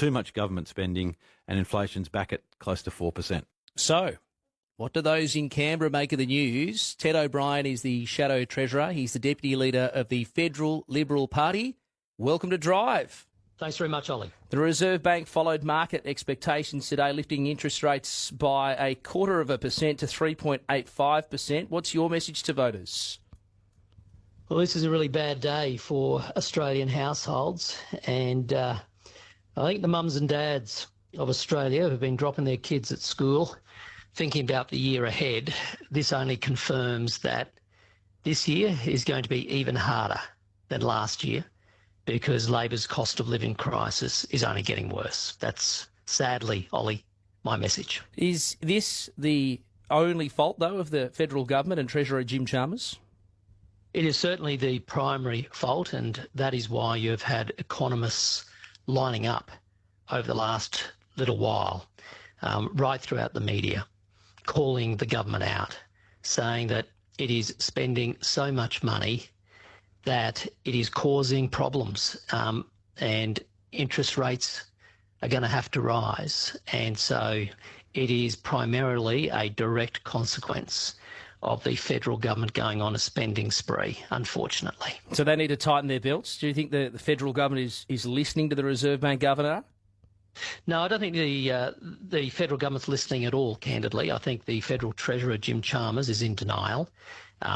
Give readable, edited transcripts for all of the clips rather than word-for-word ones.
too much government spending, and inflation's back at close to 4%. So, what do those in Canberra make of the news? Ted O'Brien is the Shadow Treasurer. He's the Deputy Leader of the Federal Liberal Party. Welcome to Drive. Thanks very much, Ollie. The Reserve Bank followed market expectations today, lifting interest rates by 0.25% to 3.85%. What's your message to voters? Well, this is a really bad day for Australian households, and I think the mums and dads of Australia who've been dropping their kids at school, thinking about the year ahead, this only confirms that this year is going to be even harder than last year, because Labor's cost of living crisis is only getting worse. That's sadly, Ollie, my message. Is this the only fault, though, of the federal government and Treasurer Jim Chalmers? It is certainly the primary fault, and that is why you've had economists lining up over the last little while, right throughout the media, calling the government out, saying that it is spending so much money that it is causing problems, and interest rates are going to have to rise. And so it is primarily a direct consequence of the federal government going on a spending spree, unfortunately. So they need to tighten their belts? Do you think the federal government is listening to the Reserve Bank Governor? No, I don't think the federal government's listening at all, candidly. I think the Federal Treasurer, Jim Chalmers, is in denial.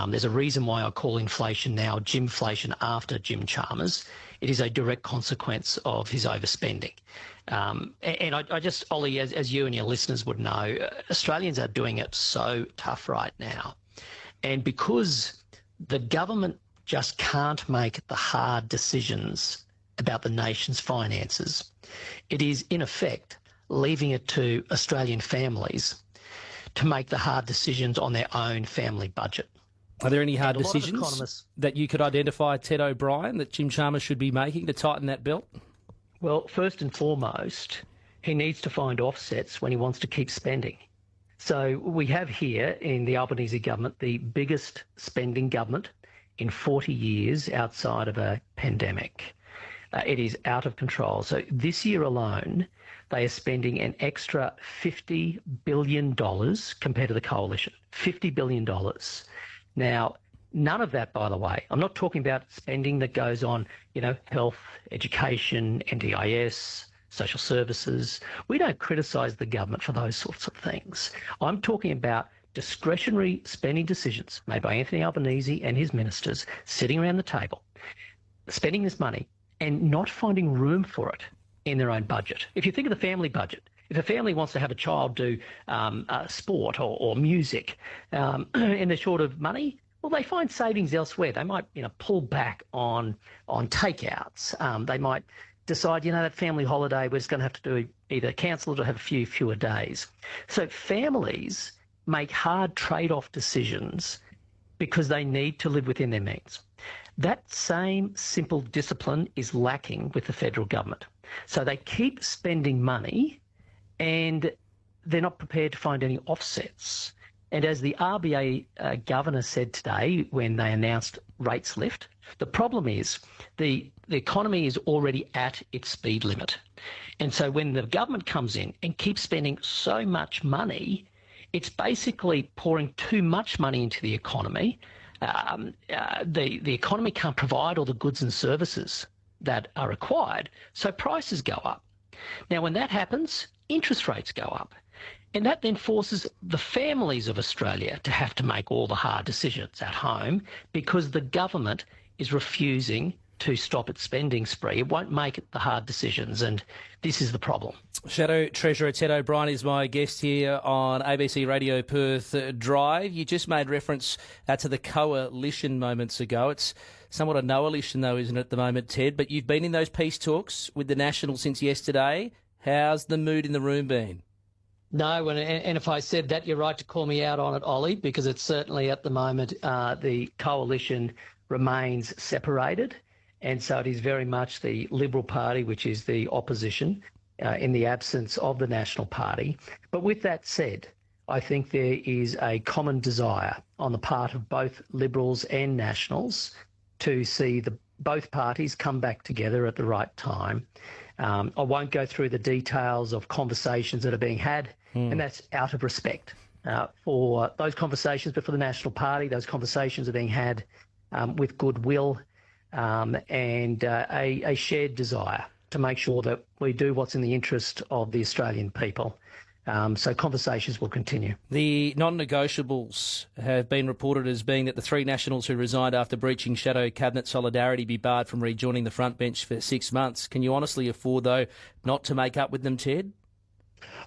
There's a reason why I call inflation now Jimflation after Jim Chalmers. It is a direct consequence of his overspending. And I just, Ollie, as you and your listeners would know, Australians are doing it so tough right now. And because the government just can't make the hard decisions about the nation's finances, it is, in effect, leaving it to Australian families to make the hard decisions on their own family budget. Are there any hard decisions that you could identify, Ted O'Brien, that Jim Chalmers should be making to tighten that belt? Well, first and foremost, he needs to find offsets when he wants to keep spending. So we have here in the Albanese government the biggest spending government in 40 years outside of a pandemic. It is out of control. So this year alone, they are spending an extra $50 billion compared to the coalition. $50 billion. Now, none of that, by the way, I'm not talking about spending that goes on, health, education, NDIS, social services. We don't criticise the government for those sorts of things. I'm talking about discretionary spending decisions made by Anthony Albanese and his ministers sitting around the table, spending this money and not finding room for it in their own budget. If you think of the family budget, if a family wants to have a child do sport or music and they're short of money, well, they find savings elsewhere. They might, pull back on takeouts. They might decide, that family holiday we're just going to have to do either cancel it or have a few fewer days. So families make hard trade-off decisions because they need to live within their means. That same simple discipline is lacking with the federal government. So they keep spending money and they're not prepared to find any offsets. And as the RBA governor said today when they announced rates lift, the problem is the economy is already at its speed limit. And so when the government comes in and keeps spending so much money, it's basically pouring too much money into the economy. The economy can't provide all the goods and services that are required, so prices go up. Now, when that happens, interest rates go up. And that then forces the families of Australia to have to make all the hard decisions at home because the government is refusing to stop its spending spree. It won't make the hard decisions, and this is the problem. Shadow Treasurer Ted O'Brien is my guest here on ABC Radio Perth Drive. You just made reference to the coalition moments ago. It's somewhat a no-alition, though, isn't it, at the moment, Ted? But you've been in those peace talks with the Nationals since yesterday. How's the mood in the room been? No, and if I said that, you're right to call me out on it, Ollie, because it's certainly at the moment the coalition remains separated. And so it is very much the Liberal Party, which is the opposition in the absence of the National Party. But with that said, I think there is a common desire on the part of both Liberals and Nationals to see both parties come back together at the right time. I won't go through the details of conversations that are being had, and that's out of respect for those conversations, but for the National Party, those conversations are being had with goodwill and a shared desire to make sure that we do what's in the interest of the Australian people. So conversations will continue. The non-negotiables have been reported as being that the three Nationals who resigned after breaching shadow cabinet solidarity be barred from rejoining the front bench for 6 months. Can you honestly afford, though, not to make up with them, Ted?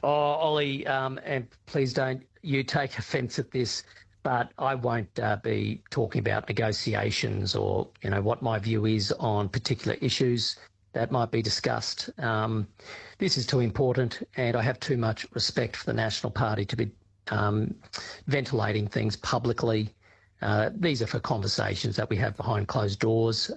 Oh, Ollie, and please don't you take offence at this, but I won't be talking about negotiations or, what my view is on particular issues that might be discussed. This is too important, and I have too much respect for the National Party to be ventilating things publicly. These are for conversations that we have behind closed doors.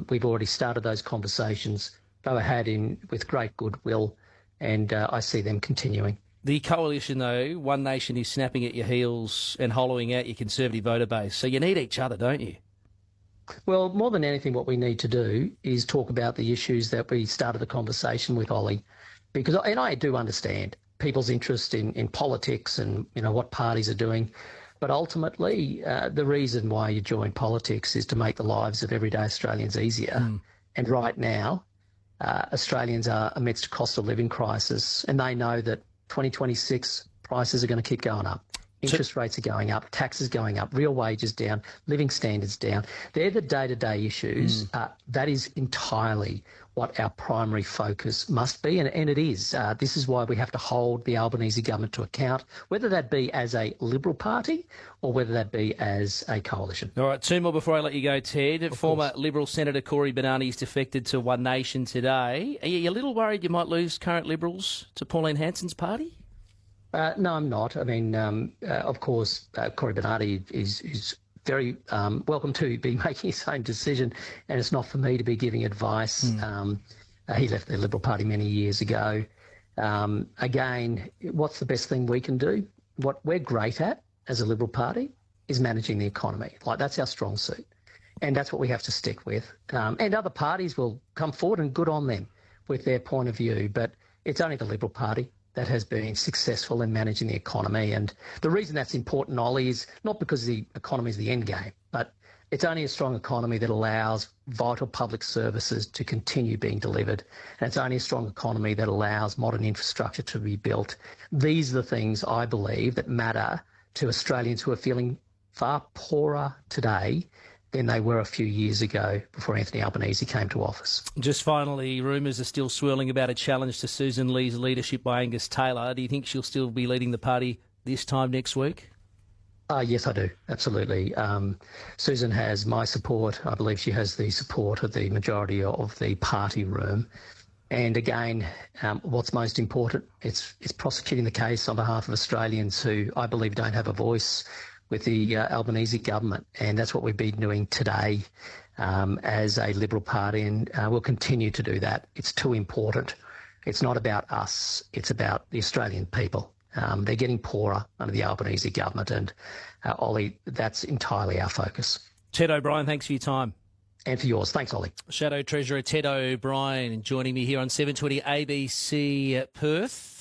We've already started those conversations. Go ahead with great goodwill, and I see them continuing. The coalition, though, One Nation is snapping at your heels and hollowing out your Conservative voter base. So you need each other, don't you? Well, more than anything, what we need to do is talk about the issues that we started the conversation with, Ollie, because I do understand people's interest in politics and, what parties are doing. But ultimately, the reason why you join politics is to make the lives of everyday Australians easier. And right now, Australians are amidst a cost of living crisis, and they know that 2026 prices are going to keep going up. Interest rates are going up, taxes going up, real wages down, living standards down. They're the day-to-day issues. That is entirely what our primary focus must be, and it is. This is why we have to hold the Albanese government to account, whether that be as a Liberal Party or whether that be as a coalition. All right, two more before I let you go, Ted. Former Liberal Senator Corey Bernardi's defected to One Nation today. Are you a little worried you might lose current Liberals to Pauline Hanson's party? No, I'm not. I mean, of course, Corey Bernardi is very welcome to be making his own decision, and it's not for me to be giving advice. He left the Liberal Party many years ago. Again, what's the best thing we can do? What we're great at as a Liberal Party is managing the economy. That's our strong suit, and that's what we have to stick with. And other parties will come forward, and good on them with their point of view, but it's only the Liberal Party that has been successful in managing the economy. And the reason that's important, Ollie, is not because the economy is the end game, but it's only a strong economy that allows vital public services to continue being delivered. And it's only a strong economy that allows modern infrastructure to be built. These are the things I believe that matter to Australians who are feeling far poorer today than they were a few years ago before Anthony Albanese came to office. Just finally, rumours are still swirling about a challenge to Susan Lee's leadership by Angus Taylor. Do you think she'll still be leading the party this time next week? Yes, I do. Absolutely. Susan has my support. I believe she has the support of the majority of the party room. And again, what's most important, it's prosecuting the case on behalf of Australians who I believe don't have a voice with the Albanese government, and that's what we've been doing today as a Liberal Party, and we'll continue to do that. It's too important. It's not about us, it's about the Australian people. They're getting poorer under the Albanese government, and Ollie, that's entirely our focus. Ted O'Brien, thanks for your time. And for yours. Thanks, Ollie. Shadow Treasurer Ted O'Brien joining me here on 720 ABC Perth.